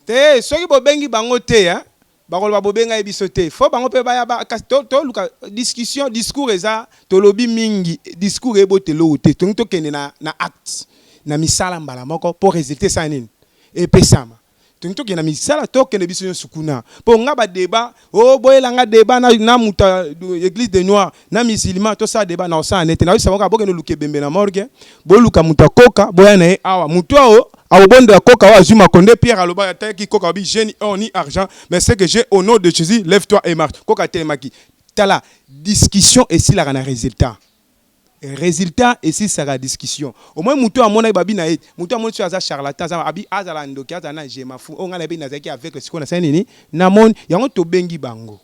Te, ceux qui bobengi bango te, hein. Bakol ba bobenga ebisote fo bango pe ba ya ba to luka discussion discours eza to lobi mingi discours ebotelo te to kende na acte na misala mbala moko pour résulter ça nini et pesama to kende na misala to kende biso sukuna po nga ba débat o boyelanga débat na muta église de noir na musulman to ça débat na ça net na bisa boka bokeno luke bembe na morgue bo luka muta koka boya na awa muto o au bon de la coca ou Zuma Condé, Pierre Aloba, qui coca bi génie, on ni argent, mais c'est que j'ai au nom de Jésus, lève-toi et marche. Coca telemaki. T'as la discussion et si la rana résultat. Résultat et si ça la discussion. Au moins moutou à mon babi na et moutou à mon sur azar charlatan, abi azalando qui azana jema fou. On a la bin avec le ce qu'on a saint nini. Namon yango to bengi bango.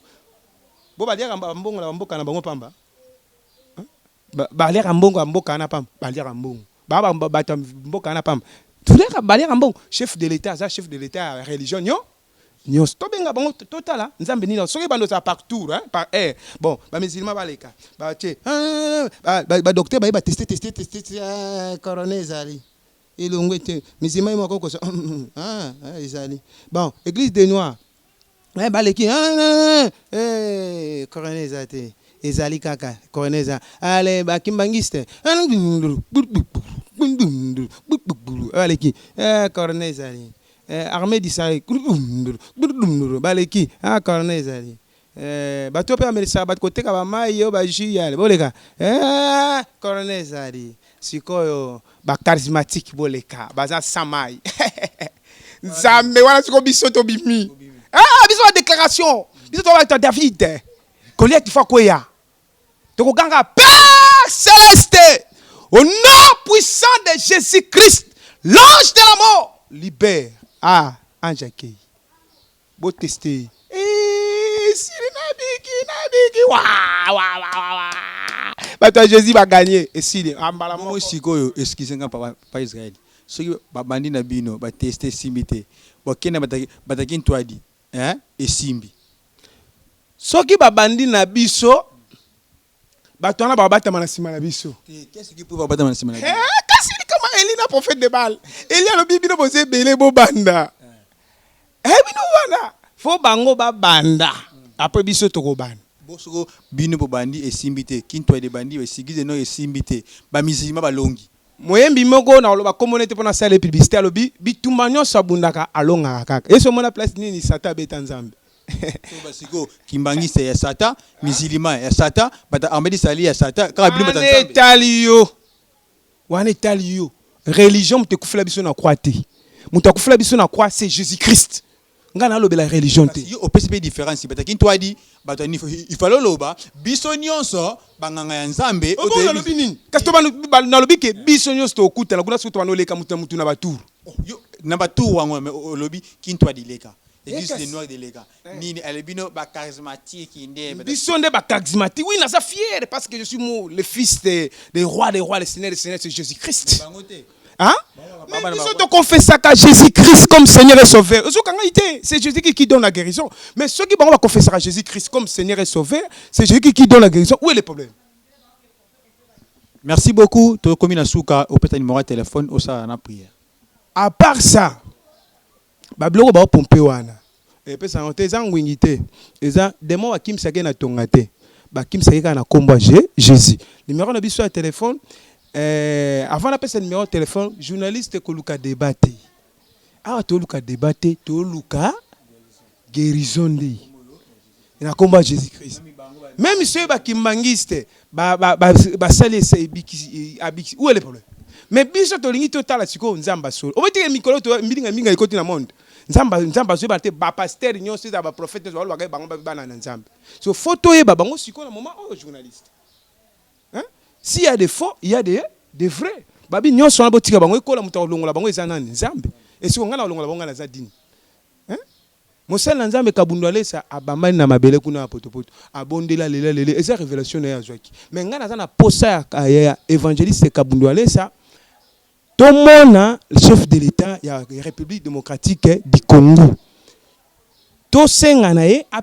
Bo ba dire ambongo la mboka na bango pamba. Ba dire ambongo mboka na pamba. Ba dire ambongo. Ba mboka na pamba. Tout le monde, chef de l'État, chef de l'État, religion, non, stop benga bango total, nzambe nino, soki bando sa par tour, hein, par air. Bon, ba musulman ba leka, ba tie, ba docteur ba tester, coroner zali. Et le ngwete, musulman mo ko so, ezali. Bon, église des noirs. Ba leki, coroner zate. Ezali kaka, coroner za. Allez, ba kimbangiste. Baleki cornet zali armée d'Israël baleki cornet zali bato pe amelisa bat côté ka ba mai yo ba jiyale boleka cornet zali sikoyo ba charismatique boleka baza samai nzambe wana siko bisoto bimi biso déclaration biso to ba David Goliath fa koya to ko ganga Père céleste. Au nom puissant de Jésus-Christ, l'ange de la mort libère. Ange accueil. Beau tester. Bah Jésus va gagner. Et si moi sikoyo excusez-moi pas Israël. Ceux ba bandi na bino ba tester simité. Ba kena batakin toadi, hein et simbi. Ceux qui ba bandi na biso batona ba bata mana sima na biso. Qu'est-ce qui peut ba bata mana sima na biso? Kasi comment Élie na prophète de Baal. Élie a le bibi no bose belé bo banda. Bino wana. Fo bango ba banda. Après biso to ko banda. Bosoko bino bo bandi et simbité. Kinto de bandi et sigize no et simbité. Ba misima ba longi. Moyembi moko na loba communauté pona sala publicité alobi bitumbanyo sabundaka alonga kaka. Eso mona place nini sata beta nzambe. Basiko kimbangisa ya sata misilima ya sata bata amedi sali ya sata kaka bilu bata wane taliyo religion mte kufula biso na croix te muta kufula biso na croix c'est Jésus-Christ ngana lobe la religion te yo opesipe différence bata kinto adi bata ni il fallait loba biso nyonso banganga ya nzambe o to lobi nini kasto ba na lobi ke biso nyonso to okuta na kuna soto banoleka mutu na batour yo na batour wango lobi kinto adi leka Église des Noirs d'élégants. Nini albino ba charismatique inde. Bisonde ba charismatique. Oui, naza fier parce que je suis le fils des rois, le Seigneur, c'est Jésus-Christ. Hein? Mais ils ont confessé à Jésus-Christ comme Seigneur et Sauveur. C'est Jésus qui donne la guérison. Mais ceux qui vont confesser à Jésus-Christ comme Seigneur et Sauveur, c'est Jésus qui donne la guérison. Où est le problème? Merci beaucoup. Tu as commis la souka au petit numéro de téléphone au ça en prière. À part ça, Babylone va pomper wana. Et puis ça on te zangwingité. Et ça demo wa kim sake na tongate. Ba kim sake na komba Jésus. Numéro na biso ya téléphone. Avant d'appeler ce numéro de téléphone, journaliste Koluka débatté. Ah, Toluka débatté, Toluka guérison. Il a combat Jésus-Christ. Même si qui mangiste, sali où est le problème? Mais biso tolingi total la siko nzamba solo. On va dire mikolo to mbinga minga ikoti na monde. Nzamba zo bate ba pasteur nyonso za ba prophète zo ba bango ba na nzamba. So photo e ba bango siko na moment journaliste. Hein? S'il y a des faux, il y a des vrais. Babi nyonso na botika bango ekola muta olongola bango ezana nzambe. Et si on ngana olongola bango na za dini. Hein? Mosel nzambe kabundwale sa abamani na mabele kuna potopoto. Abondela lele eza révélation na yazwaki. Mais ngana za na posa ya évangéliste kabundwale sa tout le monde, le chef de l'État, il y a la République démocratique du Congo. Tout ce qui a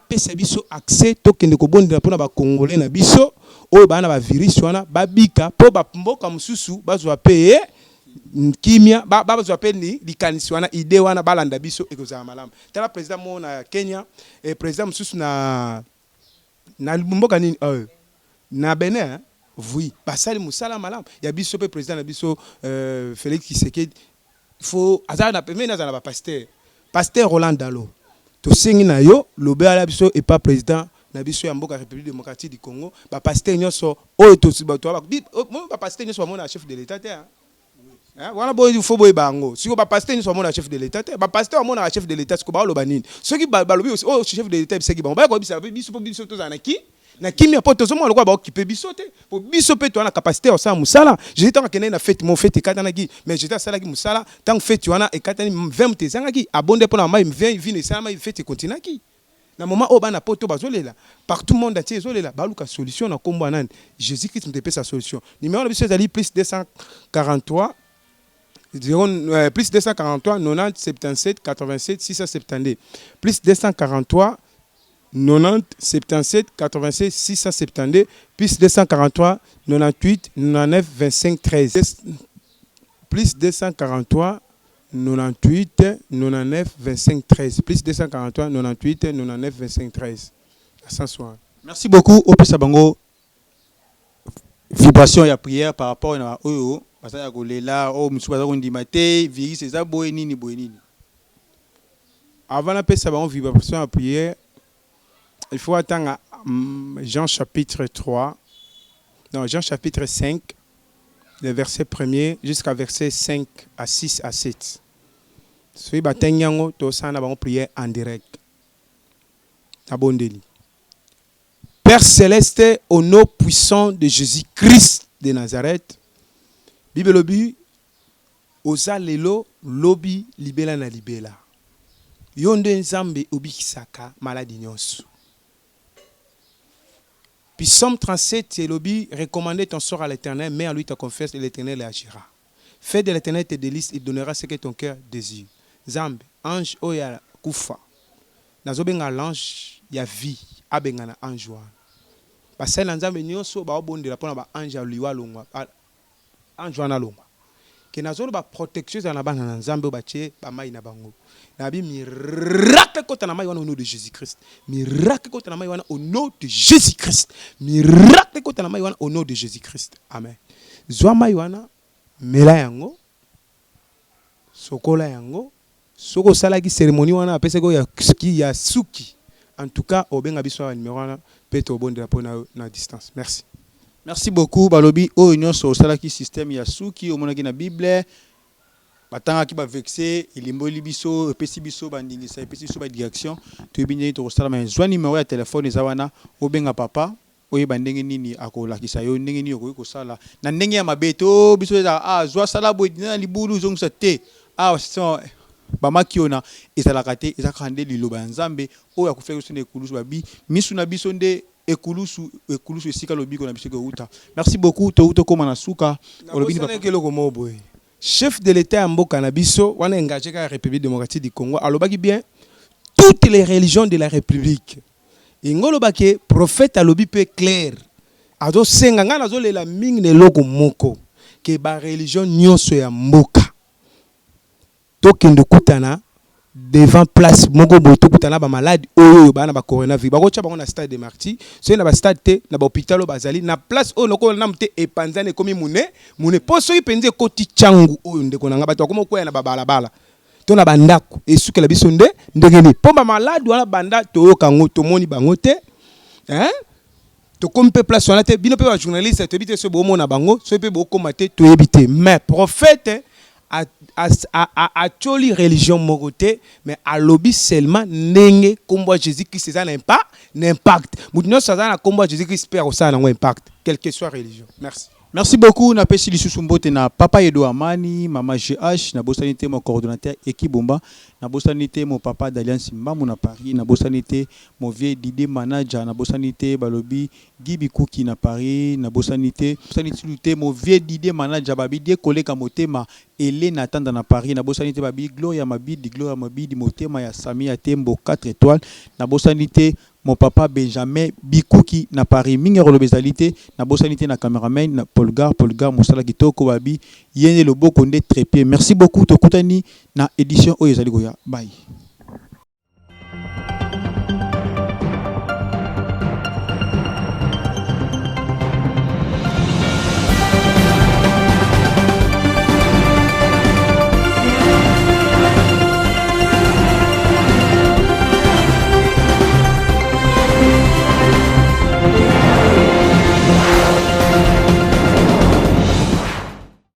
accès à la Congolais, na biso, o bana ba virus wana babika po ba mboka mususu bazwa paye kimia bazwa paye ni likanisi wana ide wana balanda biso ekozala malamu. Tala président mo na Kenya et président mususu na mboka nini na Benin. Oui, basali musala malam. Ya biso pe président na biso Félix Tshisekedi. Faut azala na peme na ba pasteur Roland Dalo. To sengi na yo lobe ala biso et pas président na biso ya mboka République démocratique du Congo. Ba pasteur nyonso o to siba to ba pasteur nyonso mona chef de l'état te hein. Wana boy faut boy bango. Si ba pasteur nyonso mona chef de l'état te ba pasteur mona chef de l'état ko ba loba nini. Ceux qui ba lobi o chef de l'état biseki ba ko bisa biso to zanaki. Na kimi apoto zomo lokwa ba occuper bisote pour bisope to na capacité au sa musala j'étais en kena na fête mon fête katana ki mais j'étais sala ki musala tant fête wana e katani 20 tezanga ki abonde pona mai 20 vini sala mai fête continue ki na moment o bana poto bazolela partout monde atier zolela baluka solution na kombo nani Jésus Christ me sa solution numéro de biso ezali plus 243 plus 243 90 77 87 672 plus 243 90 77 87 672 plus 243 98 99 25 13 plus 243 98 99 25 13 plus 243 98 99 25 13 à soir. Merci beaucoup au Pesabango. Vibration et prière par rapport à eux parce que golela o musubaza kondimate virus eza boyenini. Avant la Pesabango vibration et prière. Il faut attendre à Jean chapitre 3, non, Jean chapitre 5, le verset 1er jusqu'à verset 5 à 6 à 7. Si vous avez prière en direct. Père céleste, au nom puissant de Jésus-Christ de Nazareth, Bible lobi, oza lelo lobi libela na libela. Yonde nzambe obi kisaka maladi nyonso. Puis Somme 37, c'est lobby, recommandez ton sort à l'Éternel, mais à lui ta confiance et l'Éternel agira. Fais de l'Éternel tes délices, il donnera ce que ton cœur désire. Zambe, ange oya kufa. Nazobenga l'ange, ya vie, abenga na ange wana. Parce que l'anzambe nyonso ba obonde la pona ba ange a liwa longwa. Ange wana longwa. Que nazolo ba protection za na bana na nzambe ba tie ba mai na bango. Nabi miracle kota na mai wana au nom de Jésus-Christ. Miracle kota na mai wana au nom de Jésus-Christ. Miracle kota na mai wana au nom de Jésus-Christ. Amen. Zwa mai wana mela yango. Sokola yango. Soko salaki cérémonie wana apese ko ya suki. En tout cas, obenga biso wa numéro wana peto bonde la pona na distance. Merci. Merci beaucoup balobi o union so salaki système ya suki o monaki na Bible. Batanga ki ba vexé ilimboli biso epesi biso bandingisa epesi biso ba direction to bindeni to sala mais zwa numéro ya téléphone ezawana obenga papa oyeba ndenge nini akolakisa yo ndenge nini okoki kosala na ndenge ya mabeto biso eza zwa sala boye na libulu zongisa te so bamaki ona ezalaka te ezalaka nde liloba ya nzambe oyo akufela biso nde ekulusu babi misu na biso nde ekulusu esika lobiko na biso keuta. Merci beaucoup touta koma na suka olobini papa keloko moboy chef de l'état ya mboka na biso wana engagé ka République démocratique du Congo alobaki bien toutes les religions de la République ingolobaki prophète alobi pe clair azo senga ngana zo lela mingi ne loko moko ke ba religion nyonso ya mboka tokende kutana devant place moko boy tokutana ba malade oyo bana ba coronavirus bako tcha bango na stade de Martyrs so na ba stade te na ba hôpital bazali na place oyo noko na mte epanzane komi mune poso ipenze koti changu oyo ndeko na ngaba to komo koya na ba balabala to na bandako esukela biso nde ndengeni pomba malade wana banda toyoka ngo tomoni bango te hein to kompe place wana te bino pe ba journaliste to bité so bomo na bango so pe bokoma te to yebite mais prophète a toli religion morote mais a lobby seulement nenge combat Jésus-Christ c'est un impact moutinyo ça na combat Jésus-Christ père ça na impact quelle que soit religion. Merci beaucoup na pesi lisusu mbote na papa Edo Amani mama GH na bosanité mon coordonnateur Ekibomba na bosanité mon papa d'Alliance Mbamou na Paris na bosanité mon vieux Didé manager na bosanité balobi Gibi Kuki na Paris na bosanité mon vieux Didé manager babi die koleka motema Elena Tanda na Paris na bosanité babi Gloria Mabidi motema ya Samia Tembo 4 étoiles na bosanité mon papa Benjamin Bikuki na Paris mingero lobezalité na bosanité na cameraman na Polgar Mosala Kitoko babi yene loboko nde trépied. Merci beaucoup tokutani na édition oyo ezali goya bye.